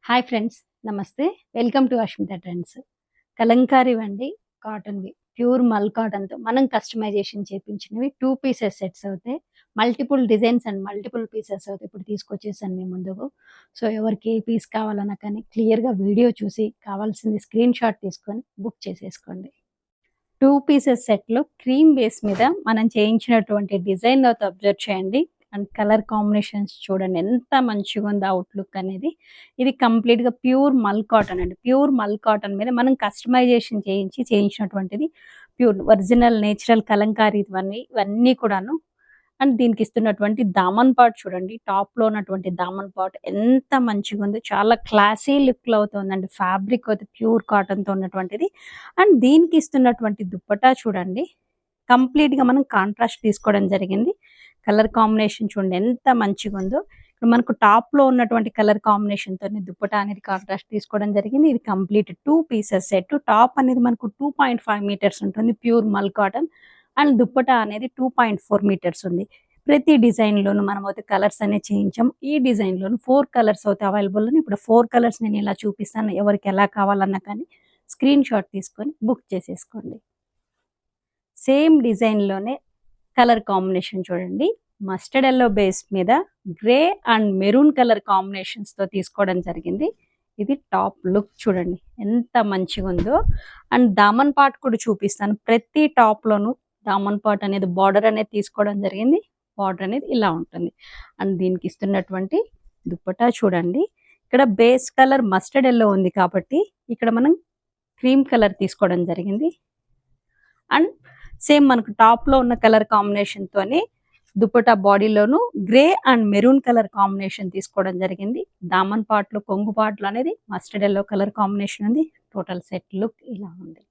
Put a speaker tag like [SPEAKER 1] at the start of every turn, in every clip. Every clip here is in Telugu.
[SPEAKER 1] హాయ్ ఫ్రెండ్స్, నమస్తే. Welcome to Ashmita trends. కలంకారీవండి, కాటన్‌వి. ప్యూర్ మల్ కాటన్‌తో మనం కస్టమైజేషన్ చేపించినవి 2 పీసెస్ సెట్స్ అవుతాయి. Multiple designs and multiple pieces అవుతాయి. ఇప్పుడు తీసుకొచ్చేసాను మీ ముందుకు. సో, ఎవరికి ఏ పీస్ కావాలన్నా కానీ క్లియర్‌గా వీడియో చూసి కావాల్సింది స్క్రీన్ షాట్ తీసుకొని బుక్ చేసేసుకోండి. 2 పీసెస్ సెట్‌లో క్రీమ్ బేస్ మీద మనం చేయించినటువంటి డిజైన్ అయితే అబ్జర్వ్ చేయండి. అండ్ కలర్ కాంబినేషన్స్ చూడండి ఎంత మంచిగుందో అవుట్‌లుక్ అనేది. ఇది కంప్లీట్‌గా ప్యూర్ మల్ కాటన్ అండి. ప్యూర్ మల్ కాటన్ మీద మనం కస్టమైజేషన్ చేయించినటువంటిది. ప్యూర్ ఒరిజినల్ నేచురల్ కలంకారీ ఇవన్నీ కూడాను. అండ్ దీనికిస్తున్నటువంటి దామన్ పార్ట్ చూడండి. టాప్‌లో ఉన్నటువంటి దామన్ పార్ట్ ఎంత మంచిగుందో. చాలా క్లాసీ లుక్‌లో అవుతుందండి. ఫ్యాబ్రిక్ అయితే ప్యూర్ కాటన్‌తో ఉన్నటువంటిది. అండ్ దీనికిస్తున్నటువంటి దుప్పట్టా చూడండి. కంప్లీట్‌గా మనం కాంట్రాస్ట్ తీసుకోవడం జరిగింది. కలర్ కాంబినేషన్ చూడండి ఎంత మంచిగుందో. ఇప్పుడు మనకు టాప్‌లో ఉన్నటువంటి కలర్ కాంబినేషన్‌తోని దుప్పట్టా అనేది కాంట్రాస్ట్ తీసుకోవడం జరిగింది. ఇది కంప్లీట్ 2 పీసెస్ సెట్. టాప్ అనేది మనకు 2.5 మీటర్స్ ఉంటుంది. ప్యూర్ మల్ కాటన్. అండ్ దుప్పట్టా అనేది 2.4 మీటర్స్ ఉంది. ప్రతి డిజైన్‌లోను మనమైతే కలర్స్ అనేవి చేయించాం. ఈ డిజైన్‌లోను 4 కలర్స్ అయితే అవైలబుల్ ఉన్నాయి. ఇప్పుడు 4 కలర్స్ నేను ఇలా చూపిస్తాను. ఎవరికి ఎలా కావాలన్నా కానీ స్క్రీన్ షాట్ తీసుకొని బుక్ చేసేసుకోండి. సేమ్ డిజైన్‌లోనే కలర్ కాంబినేషన్ చూడండి. మస్టర్డ్ యెల్లో బేస్ మీద గ్రే అండ్ మెరూన్ కలర్ కాంబినేషన్స్‌తో తీసుకోవడం జరిగింది. ఇది టాప్ లుక్ చూడండి ఎంత మంచిగుందో. అండ్ దామన్ పార్ట్ కూడా చూపిస్తాను. ప్రతి టాప్‌లోనూ దామన్ పార్ట్ అనేది బార్డర్ అనేది తీసుకోవడం జరిగింది. బార్డర్ అనేది ఇలా ఉంటుంది. అండ్ దీనికి ఇస్తున్నటువంటి దుప్పట్టా చూడండి. ఇక్కడ బేస్ కలర్ మస్టర్డ్ యెల్లో ఉంది కాబట్టి ఇక్కడ మనం క్రీమ్ కలర్ తీసుకోవడం జరిగింది. అండ్ సేమ్ మనకు టాప్‌లో ఉన్న కలర్ కాంబినేషన్‌తోని దుపట్టా బాడీలోను grey and maroon colour combination తీసుకోవడం జరిగింది. దామన్ పార్ట్‌లో కొంగు పార్ట్‌లో అనేది మస్టర్డ్ యెల్లో కలర్ కాంబినేషన్ ఉంది. టోటల్ సెట్ లుక్ ఇలా ఉంది.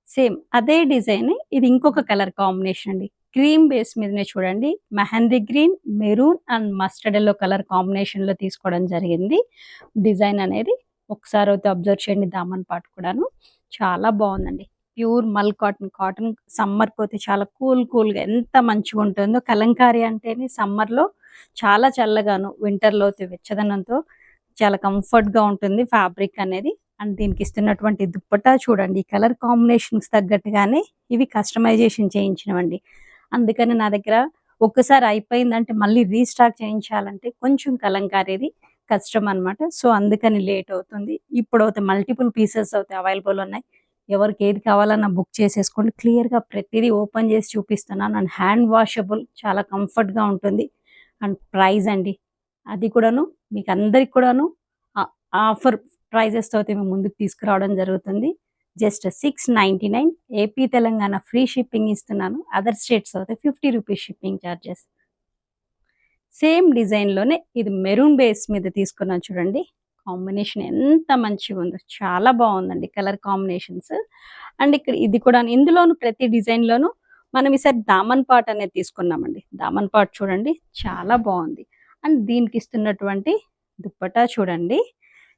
[SPEAKER 1] సేమ్ అదే డిజైన్ ఇది ఇంకొక కలర్ కాంబినేషన్ అండి. క్రీమ్ బేస్ మీదనే చూడండి. Mehndi green, maroon and mustard yellow colour కాంబినేషన్‌లో తీసుకోవడం జరిగింది. డిజైన్ అనేది ఒకసారి అయితే అబ్జర్వ్ చేయండి. దామన్ పార్ట్ కూడాను చాలా బాగుందండి. ప్యూర్ మల్ కాటన్. కాటన్ సమ్మర్‌కొతే చాలా కూల్‌గా ఎంత మంచిగుంటుందో. కలంకారీ అంటేనే సమ్మర్‌లో చాలా చల్లగాను, వింటర్‌లో అయితే వెచ్చదనంతో చాలా కంఫర్ట్‌గా ఉంటుంది ఫ్యాబ్రిక్ అనేది. అండ్ దీనికి ఇస్తున్నటువంటి దుప్పట్టా చూడండి. ఈ కలర్ కాంబినేషన్‌కి తగ్గట్టుగానే ఇవి కస్టమైజేషన్ చేయించినవండి. అందుకని నా దగ్గర ఒక్కసారి అయిపోయిందంటే మళ్ళీ రీస్టాక్ చేయించాలంటే కొంచెం కలంకారీది కష్టం అనమాట. సో, అందుకని లేట్ అవుతుంది. ఇప్పుడైతే మల్టిపుల్ పీసెస్ అయితే అవైలబుల్ ఉన్నాయి. ఎవరికి ఏది కావాలన్నా బుక్ చేసేసుకోండి. క్లియర్‌గా ప్రతిదీ ఓపెన్ చేసి చూపిస్తున్నాను. అండ్ హ్యాండ్ వాషబుల్ చాలా కంఫర్ట్‌గా ఉంటుంది. అండ్ ప్రైజ్ అండి. అది కూడాను మీకందరికి కూడాను ఆ ఆఫర్ ప్రైజెస్‌తో అయితే మేము ముందుకు తీసుకురావడం జరుగుతుంది. Just 699 AP, Telangana free shipping ఇస్తున్నాను. అదర్ స్టేట్స్ అయితే ₹50 షిప్పింగ్ చార్జెస్. సేమ్ డిజైన్‌లోనే ఇది మెరూన్ బేస్ మీద తీసుకున్నాను చూడండి. కాంబినేషన్ ఎంత మంచిగుందో. చాలా బావుందండి కలర్ కాంబినేషన్స్. అండ్ ఇక్కడ ఇది కూడా ఇందులోను ప్రతి డిజైన్‌లోను మనం ఈసారి దామన్ పార్ట్ అనేది తీసుకున్నామండి. దామన్ పార్ట్ చూడండి చాలా బావుంది. అండ్ దీనికిస్తున్నటువంటి దుప్పట్టా చూడండి.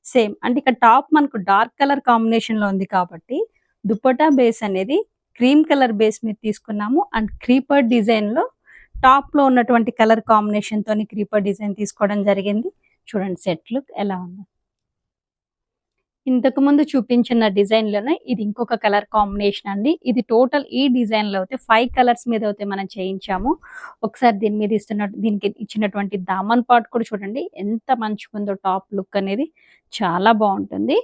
[SPEAKER 1] సేమ్ అంటే ఇక్కడ టాప్ మనకు డార్క్ కలర్ కాంబినేషన్‌లో ఉంది కాబట్టి దుప్పట్టా బేస్ అనేది క్రీమ్ కలర్ బేస్ మీద తీసుకున్నాము. అండ్ క్రీపర్ డిజైన్‌లో టాప్‌లో ఉన్నటువంటి కలర్ కాంబినేషన్‌తోని క్రీపర్ డిజైన్ తీసుకోవడం జరిగింది. చూడండి సెట్ లుక్ ఎలా ఉందో. ఇంతకుముందు చూపించిన డిజైన్‌లోనే ఇది ఇంకొక కలర్ కాంబినేషన్ అండి. ఇది టోటల్ ఈ డిజైన్‌లో అయితే 5 కలర్స్ మీద అయితే మనం చేయించాము. ఒకసారి దీని మీద దీనికి ఇచ్చినటువంటి దామన్ పార్ట్ కూడా చూడండి ఎంత మంచిగుందో. టాప్ లుక్ అనేది చాలా బావుంటుంది.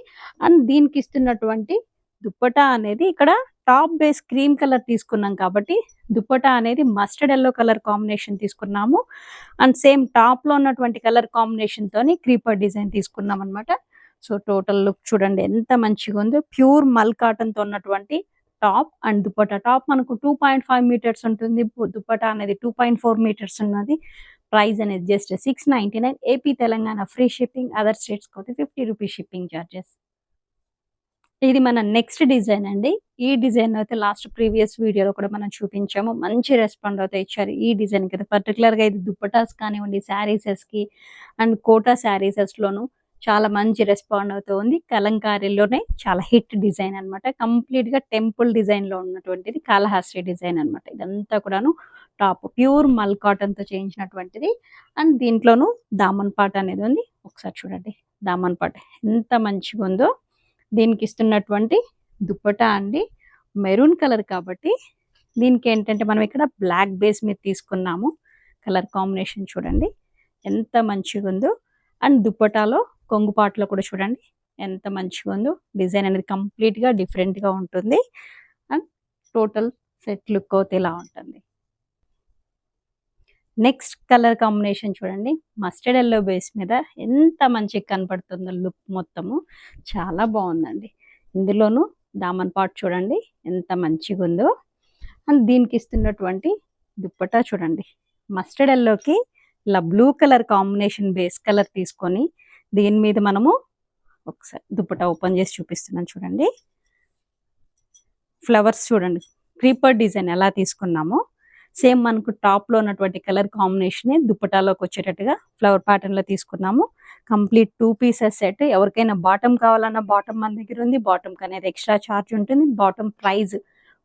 [SPEAKER 1] అండ్ దీనికి ఇస్తున్నటువంటి దుప్పట్టా అనేది ఇక్కడ టాప్ బేస్ క్రీమ్ కలర్ తీసుకున్నాం కాబట్టి దుప్పట్టా అనేది మస్టర్డ్ యెల్లో కలర్ కాంబినేషన్ తీసుకున్నాము. అండ్ సేమ్ టాప్‌లో ఉన్నటువంటి కలర్ కాంబినేషన్‌తోని క్రీపర్ డిజైన్ తీసుకున్నామనమాట. సో, టోటల్ లుక్ చూడండి ఎంత మంచిగుందో. ప్యూర్ మల్ కాటన్‌తో ఉన్నటువంటి టాప్ అండ్ దుపట్టా. టాప్ మనకు 2.5 మీటర్స్ ఉంటుంది. దుపట్టా అనేది 2.4 మీటర్స్ ఉన్నది. ప్రైస్ అనేది just 699 AP, Telangana free shipping. Other స్టేట్స్‌కైతే ₹50 షిప్పింగ్ చార్జెస్. ఇది మన నెక్స్ట్ డిజైన్ అండి. ఈ డిజైన్ అయితే లాస్ట్ ప్రీవియస్ వీడియోలో కూడా మనం చూపించాము. మంచి రెస్పాండ్ అయితే ఇచ్చారు ఈ డిజైన్‌కి అయితే. పర్టిక్యులర్‌గా ఇది దుప్పటాస్ కానివ్వండి, శారీసెస్‌కి అండ్ కోటా శారీసెస్‌లోను చాలా మంచి రెస్పాండ్ అవుతూ ఉంది. కలంకారీలోనే చాలా హిట్ డిజైన్ అనమాట. కంప్లీట్‌గా టెంపుల్ డిజైన్‌లో ఉన్నటువంటిది కాళహస్తి డిజైన్ అనమాట. ఇదంతా కూడాను top pure mul కాటన్‌తో చేయించినటువంటిది. And దీంట్లోనూ Daman part అనేది ఉంది. ఒకసారి చూడండి. దామన్ పాట్ ఎంత మంచిగా ఉందో. దీనికి ఇస్తున్నటువంటి దుప్పటా అండి మెరూన్ కలర్ కాబట్టి దీనికి ఏంటంటే మనం ఇక్కడ బ్లాక్ బేస్ మీద తీసుకున్నాము. కలర్ కాంబినేషన్ చూడండి ఎంత మంచిగా ఉందో. అండ్ దుప్పటాలో కొంగుపాట్లో కూడా చూడండి ఎంత మంచిగా ఉందో. డిజైన్ అనేది కంప్లీట్గా డిఫరెంట్గా ఉంటుంది. అండ్ టోటల్ సెట్ లుక్ అవుతే ఇలా ఉంటుంది. నెక్స్ట్ కలర్ కాంబినేషన్ చూడండి మస్టర్డ్ ఎల్లో బేస్ మీద ఎంత మంచిగా కనపడుతుందో. లుక్ మొత్తము చాలా బాగుందండి. ఇందులోనూ దామన్ పాట్ చూడండి ఎంత మంచిగా ఉందో. అండ్ దీనికి ఇస్తున్నటువంటి దుప్పటా చూడండి మస్టర్డ్ ఎల్లోకి ఇలా blue colour combination base colour తీసుకొని దీని మీద మనము ఒకసారి దుప్పటా ఓపెన్ చేసి చూపిస్తున్నాను చూడండి. ఫ్లవర్స్ చూడండి క్రీపర్ డిజైన్ ఎలా తీసుకున్నామో సేమ్ మనకు టాప్లో ఉన్నటువంటి కలర్ కాంబినేషన్ దుప్పటాలోకి వచ్చేటట్టుగా ఫ్లవర్ ప్యాటర్న్లో తీసుకున్నాము. Complete 2 pieces set. ఎవరికైనా బాటమ్ కావాలన్నా బాటమ్ మన దగ్గర ఉంది. బాటమ్కి అనేది ఎక్స్ట్రా ఛార్జ్ ఉంటుంది. బాటమ్ ప్రైస్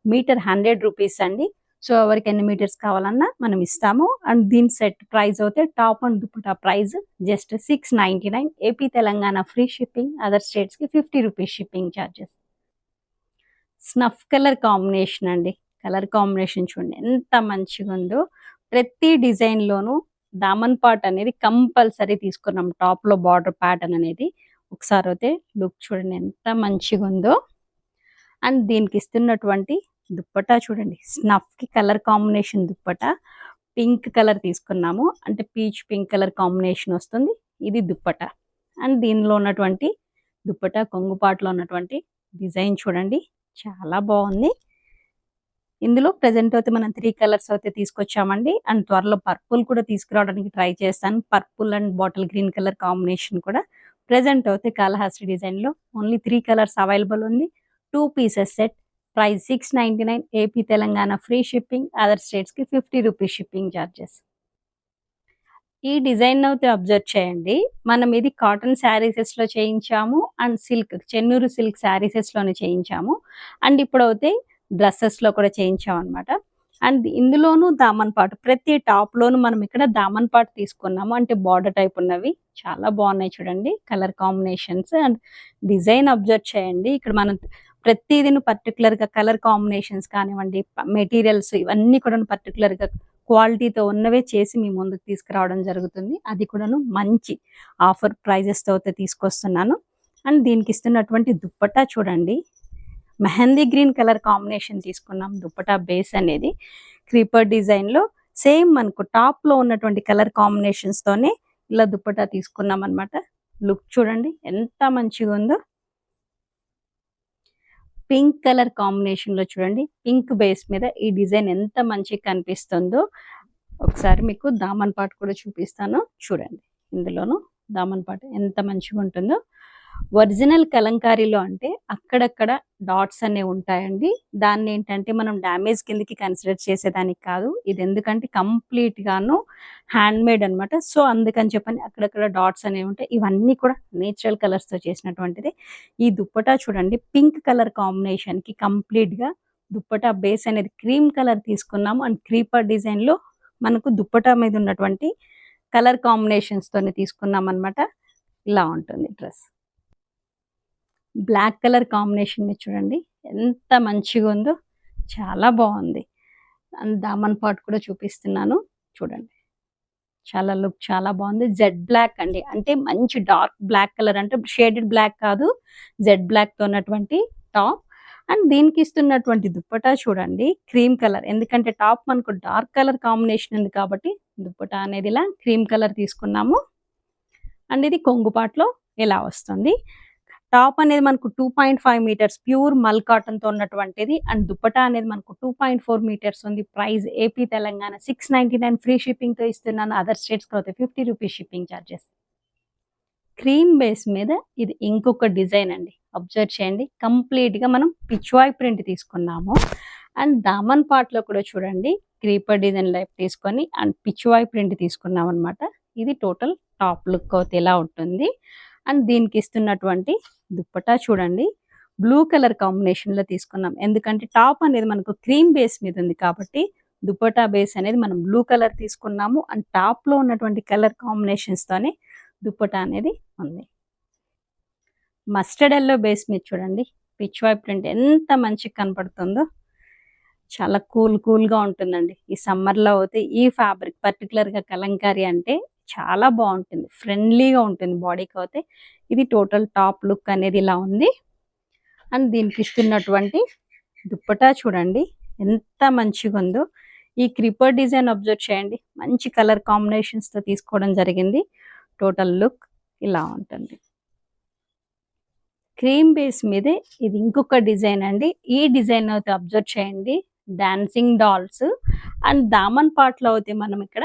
[SPEAKER 1] మీటర్ 100 రూపీస్ అండి. సో ఎవరికి ఎన్ని మీటర్స్ కావాలన్నా మనం ఇస్తాము. అండ్ దీని సెట్ ప్రైస్ అయితే top and dupatta price just 699. AP Telangana free shipping. Other స్టేట్స్కి 50 rupees shipping charges. Snuff colour combination అండి. కలర్ కాంబినేషన్ చూడండి ఎంత మంచిగా ఉందో. ప్రతి డిజైన్లోనూ దామన్ పాట్ అనేది కంపల్సరీ తీసుకున్నాం. టాప్లో బార్డర్ ప్యాటర్న్ అనేది ఒకసారి అయితే లుక్ చూడండి ఎంత మంచిగా ఉందో. అండ్ దీనికి ఇస్తున్నటువంటి దుప్పటా చూడండి స్నఫ్కి colour combination dupatta pink colour తీసుకున్నాము. అంటే పీచ్ పింక్ కలర్ కాంబినేషన్ వస్తుంది. ఇది దుప్పటా. అండ్ దీనిలో ఉన్నటువంటి దుప్పటా కొంగుపాట్లో ఉన్నటువంటి డిజైన్ చూడండి చాలా బాగుంది. ఇందులో ప్రజెంట్ అయితే మనం 3 కలర్స్ అయితే తీసుకొచ్చామండి. అండ్ త్వరలో పర్పుల్ కూడా తీసుకురావడానికి ట్రై చేస్తాను. Purple and bottle green colour combination కూడా ప్రజెంట్ అయితే కాళహస్తి డిజైన్లో ఓన్లీ 3 కలర్స్ అవైలబుల్ ఉంది. 2 pieces set. Price 699. AP Telangana free shipping. Other స్టేట్స్కి 50 రూపీస్ షిప్పింగ్ ఛార్జెస్. ఈ డిజైన్ అయితే అబ్జర్వ్ చేయండి. మనం ఇది కాటన్ శారీసెస్లో చేయించాము. అండ్ సిల్క్ చెన్నూరు సిల్క్ శారీసెస్లోనే చేయించాము. అండ్ ఇప్పుడైతే డ్రెస్సెస్లో కూడా చేయించాం అనమాట. అండ్ ఇందులోనూ దామన్ పాట్ ప్రతి టాప్లోనూ మనం ఇక్కడ దామన్ పాట్ తీసుకున్నాము. అంటే బార్డర్ టైప్ ఉన్నవి చాలా బాగున్నాయి చూడండి colour combinations. And design observe చేయండి. ఇక్కడ మనం ప్రతిదీ పర్టికులర్గా కలర్ కాంబినేషన్స్ కానివ్వండి మెటీరియల్స్ ఇవన్నీ కూడా పర్టికులర్గా క్వాలిటీతో ఉన్నవే చేసి మీ ముందుకు తీసుకురావడం జరుగుతుంది. అది కూడాను మంచి ఆఫర్ ప్రైజెస్తో అయితే తీసుకొస్తున్నాను. అండ్ దీనికి ఇస్తున్నటువంటి దుప్పటా చూడండి మెహందీ గ్రీన్ కలర్ కాంబినేషన్ తీసుకున్నాం. దుప్పటా బేస్ అనేది క్రీపర్ డిజైన్లో సేమ్ మనకు టాప్లో ఉన్నటువంటి కలర్ కాంబినేషన్స్తోనే ఇలా దుప్పటా తీసుకున్నాం అనమాట. లుక్ చూడండి ఎంత మంచిగా ఉందో. పింక్ కలర్ కాంబినేషన్లో చూడండి పింక్ బేస్ మీద ఈ డిజైన్ ఎంత మంచిగా కనిపిస్తుందో. ఒకసారి మీకు దామన్ పాట్ కూడా చూపిస్తాను చూడండి. ఇందులోనూ దామన్ పాట్ ఎంత మంచిగా ఉంటుందో. ఒరిజినల్ కలంకారీలో అంటే అక్కడక్కడ డాట్స్ అనేవి ఉంటాయండి. దాన్ని ఏంటంటే మనం డ్యామేజ్ కిందకి కన్సిడర్ చేసేదానికి కాదు. ఇది ఎందుకంటే కంప్లీట్గాను హ్యాండ్మేడ్ అనమాట. సో అందుకని చెప్పని అక్కడక్కడ డాట్స్ అనేవి ఉంటాయి. ఇవన్నీ కూడా నేచురల్ కలర్స్తో చేసినటువంటిది. ఈ దుప్పటా చూడండి పింక్ కలర్ కాంబినేషన్కి కంప్లీట్గా దుప్పటా బేస్ అనేది క్రీమ్ కలర్ తీసుకున్నాము. అండ్ క్రీపర్ డిజైన్లో మనకు దుప్పటా మీద ఉన్నటువంటి కలర్ కాంబినేషన్స్తోనే తీసుకున్నాం అనమాట. ఇలా ఉంటుంది డ్రెస్. బ్లాక్ కలర్ కాంబినేషన్ మీద చూడండి ఎంత మంచిగా ఉందో చాలా బాగుంది. అండ్ దామన్ పాట్ కూడా చూపిస్తున్నాను చూడండి చాలా లుక్ చాలా బాగుంది. జెడ్ బ్లాక్ అండి. అంటే మంచి డార్క్ బ్లాక్ కలర్ అంటే షేడెడ్ బ్లాక్ కాదు జెడ్ బ్లాక్తో ఉన్నటువంటి టాప్. అండ్ దీనికి ఇస్తున్నటువంటి దుప్పటా చూడండి క్రీమ్ కలర్. ఎందుకంటే టాప్ మనకు డార్క్ కలర్ కాంబినేషన్ ఉంది కాబట్టి దుప్పటా అనేది ఇలా క్రీమ్ కలర్ తీసుకున్నాము. అండ్ ఇది కొంగుపాట్లో ఇలా వస్తుంది. టాప్ అనేది మనకు 2.5 మీటర్స్ ప్యూర్ మల్ కాటన్తో ఉన్నటువంటిది. అండ్ దుప్పటా అనేది మనకు 2.4 మీటర్స్ ఉంది. ప్రైస్ ఏపీ తెలంగాణ 699 ఫ్రీ షిప్పింగ్తో ఇస్తున్నాను. అదర్ స్టేట్స్కి అయితే 50 rupees shipping charges. Cream base మీద ఇది ఇంకొక డిజైన్ అండి. అబ్జర్వ్ చేయండి కంప్లీట్గా మనం పిచ్వాయ్ ప్రింట్ తీసుకున్నాము. అండ్ దామన్ పాట్లో కూడా చూడండి క్రీపర్ డిజైన్ లైఫ్ తీసుకొని అండ్ పిచ్వాయ్ ప్రింట్ తీసుకున్నాం అనమాట. ఇది టోటల్ టాప్ లుక్ అయితే ఎలా ఉంటుంది. అండ్ దీనికి ఇస్తున్నటువంటి దుప్పటా చూడండి బ్లూ కలర్ కాంబినేషన్లో తీసుకున్నాం. ఎందుకంటే టాప్ అనేది మనకు క్రీమ్ బేస్ మీద ఉంది కాబట్టి దుప్పటా బేస్ అనేది మనం బ్లూ కలర్ తీసుకున్నాము. అండ్ టాప్లో ఉన్నటువంటి కలర్ కాంబినేషన్స్తోనే దుప్పటా అనేది ఉంది. మస్టర్డ్ ఎల్లో బేస్ మీద చూడండి పిచ్ వై ప్రింట్ ఎంత మంచిగా కనపడుతుందో. చాలా కూల్గా ఉంటుందండి. ఈ సమ్మర్లో అయితే ఈ ఫ్యాబ్రిక్ పర్టికులర్గా కలంకారీ అంటే చాలా బాగుంటుంది, ఫ్రెండ్లీగా ఉంటుంది బాడీకి. అయితే ఇది టోటల్ టాప్ లుక్ అనేది ఇలా ఉంది. అండ్ దీనికి ఇస్తున్నటువంటి దుప్పటా చూడండి ఎంత మంచిగా ఉందో. ఈ క్రిపర్ డిజైన్ అబ్జర్వ్ చేయండి, మంచి కలర్ కాంబినేషన్స్తో తీసుకోవడం జరిగింది. టోటల్ లుక్ ఇలా ఉంటుంది. క్రీమ్ బేస్ మీదే ఇది ఇంకొక డిజైన్ అండి. ఈ డిజైన్ అయితే అబ్జర్వ్ చేయండి, డాన్సింగ్ డాల్స్ అండ్ దామన్ పార్ట్లో అయితే మనం ఇక్కడ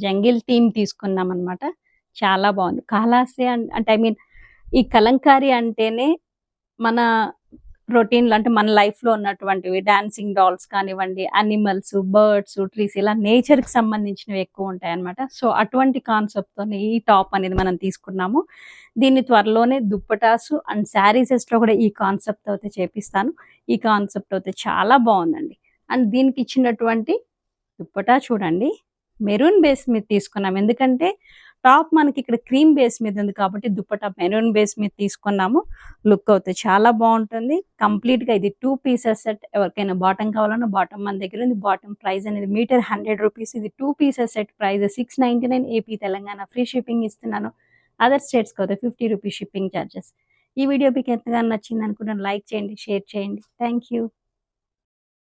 [SPEAKER 1] జంగిల్ థీమ్ తీసుకున్నాం అనమాట. చాలా బాగుంది. కాలాసి అంటే ఐ మీన్ ఈ కలంకారీ అంటేనే మన రొటీన్‌లో అంటే మన లైఫ్‌లో ఉన్నటువంటివి డాన్సింగ్ డాల్స్ కానివ్వండి, యానిమల్స్, బర్డ్స్, ట్రీస్ ఇలా నేచర్‌కి సంబంధించినవి ఎక్కువ ఉంటాయన్నమాట. సో, అటువంటి కాన్సెప్ట్‌తోని ఈ టాప్ అనేది మనం తీసుకున్నాము. దీన్ని త్వరలోనే దుప్పటాసు అండ్ శారీసెస్‌లో కూడా ఈ కాన్సెప్ట్‌తో అయితే చేపిస్తాను. ఈ కాన్సెప్ట్ అయితే చాలా బాగుందండి. అండ్ దీనికి ఇచ్చినటువంటి దుప్పటా చూడండి మెరూన్ బేస్ మీద తీసుకున్నాం. ఎందుకంటే టాప్ మనకి ఇక్కడ క్రీమ్ బేస్ మీద ఉంది కాబట్టి దుప్పటా మెరూన్ బేస్ మీద తీసుకున్నాము. లుక్ అయితే చాలా బాగుంటుంది. కంప్లీట్‌గా ఇది 2 పీసెస్ సెట్. ఎవరికైనా బాటమ్ కావాలన్నా బాటమ్ మన దగ్గర ఉంది. బాటమ్ ప్రైస్ అనేది మీటర్ ₹100. ఇది 2 pieces set price 699 AP, Telangana free shipping ఇస్తున్నాను. అదర్ స్టేట్స్‌కి అయితే ₹50 షిప్పింగ్ చార్జెస్. ఈ వీడియో మీకు ఎంతగానో నచ్చింది అనుకుంటున్నాను. లైక్ చేయండి, షేర్ చేయండి. Thank you.